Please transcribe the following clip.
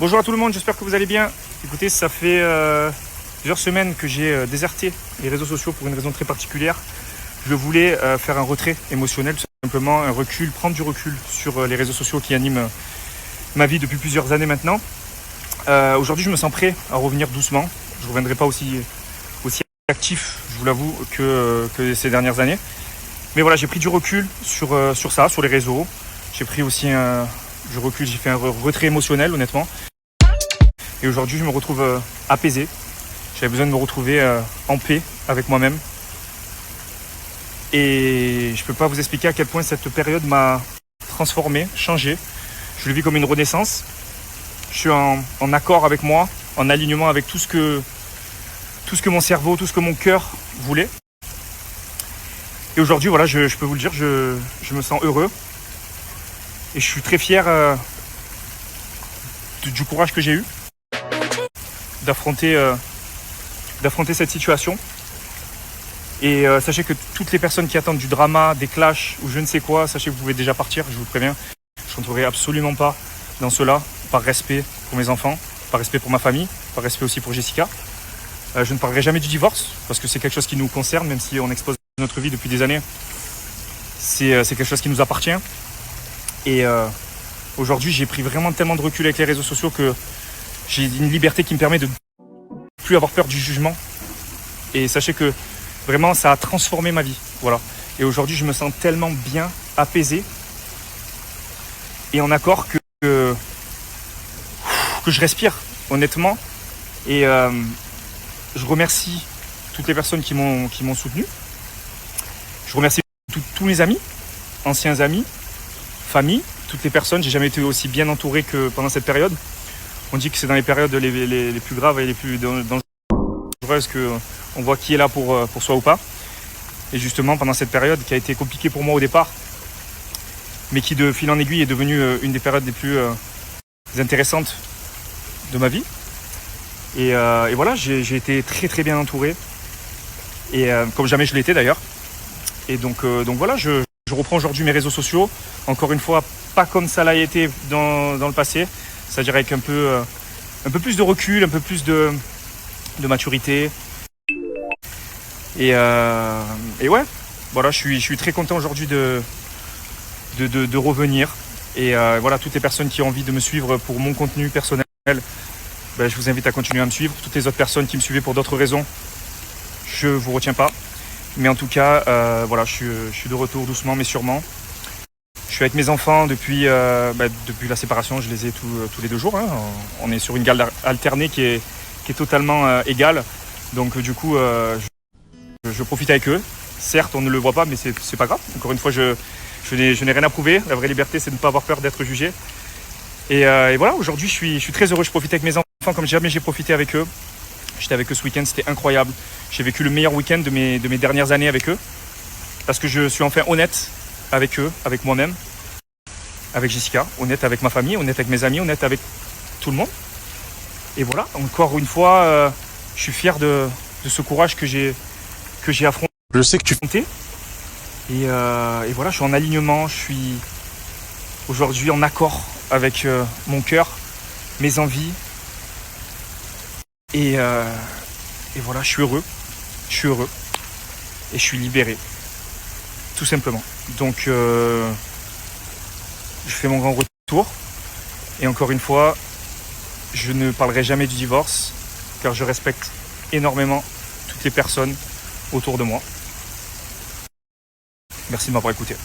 Bonjour à tout le monde, j'espère que vous allez bien. Écoutez, ça fait plusieurs semaines que j'ai déserté les réseaux sociaux pour une raison très particulière. Je voulais faire un retrait émotionnel, tout simplement un recul, prendre du recul sur les réseaux sociaux qui animent ma vie depuis plusieurs années maintenant. Aujourd'hui, je me sens prêt à revenir doucement. Je ne reviendrai pas aussi actif, je vous l'avoue, que ces dernières années. Mais voilà, j'ai pris du recul sur ça, sur les réseaux. J'ai pris aussi du recul, j'ai fait un retrait émotionnel, honnêtement. Et aujourd'hui, je me retrouve apaisé. J'avais besoin de me retrouver en paix avec moi-même. Et je ne peux pas vous expliquer à quel point cette période m'a transformé, changé. Je le vis comme une renaissance. Je suis en accord avec moi, en alignement avec tout ce que mon cerveau, tout ce que mon cœur voulait. Et aujourd'hui, voilà, je peux vous le dire, je me sens heureux. Et je suis très fier du courage que j'ai eu d'affronter cette situation. Et sachez que toutes les personnes qui attendent du drama, des clashs ou je ne sais quoi, sachez que vous pouvez déjà partir, je vous préviens. Je n'entrerai absolument pas dans cela, par respect pour mes enfants, par respect pour ma famille, par respect aussi pour Jessica. Je ne parlerai jamais du divorce, parce que c'est quelque chose qui nous concerne, même si on expose notre vie depuis des années. C'est quelque chose qui nous appartient. Et aujourd'hui, j'ai pris vraiment tellement de recul avec les réseaux sociaux que j'ai une liberté qui me permet de ne plus avoir peur du jugement. Et sachez que vraiment, ça a transformé ma vie. Voilà. Et aujourd'hui, je me sens tellement bien, apaisé et en accord que je respire, honnêtement. Et je remercie toutes les personnes qui m'ont soutenu. Je remercie tous mes amis, anciens amis, famille, toutes les personnes. J'ai jamais été aussi bien entouré que pendant cette période. On dit que c'est dans les périodes les plus graves et les plus dangereuses qu'on voit qui est là pour soi ou pas. Et justement, pendant cette période qui a été compliquée pour moi au départ, mais qui de fil en aiguille est devenue une des périodes les plus intéressantes de ma vie. Et voilà, j'ai été très très bien entouré. Et comme jamais je l'étais d'ailleurs. Et donc voilà, je reprends aujourd'hui mes réseaux sociaux. Encore une fois, pas comme ça l'a été dans le passé. C'est-à-dire avec un peu plus de recul, un peu plus de maturité. Et ouais, voilà, je suis très content aujourd'hui de revenir. Et voilà, toutes les personnes qui ont envie de me suivre pour mon contenu personnel, ben, je vous invite à continuer à me suivre. Toutes les autres personnes qui me suivaient pour d'autres raisons, je ne vous retiens pas. Mais en tout cas, voilà, je suis de retour doucement mais sûrement. Je suis avec mes enfants depuis la séparation, je les ai tous les 2 jours. Hein. On est sur une garde alternée qui est totalement égale. Donc du coup, je profite avec eux. Certes, on ne le voit pas, mais c'est pas grave. Encore une fois, je n'ai rien à prouver. La vraie liberté, c'est de ne pas avoir peur d'être jugé. Et voilà, aujourd'hui, je suis très heureux. Je profite avec mes enfants comme jamais j'ai profité avec eux. J'étais avec eux ce week-end, c'était incroyable. J'ai vécu le meilleur week-end de mes dernières années avec eux. Parce que je suis enfin honnête avec eux, avec moi-même, avec Jessica, honnête avec ma famille, honnête avec mes amis, honnête avec tout le monde. Et voilà, encore une fois, je suis fier de ce courage que j'ai affronté. Je sais que tu... Et voilà, je suis en alignement, je suis aujourd'hui en accord avec mon cœur, mes envies. Et voilà, je suis heureux. Et je suis libéré. Tout simplement. Donc, je fais mon grand retour. Et encore une fois, je ne parlerai jamais du divorce, car je respecte énormément toutes les personnes autour de moi. Merci de m'avoir écouté.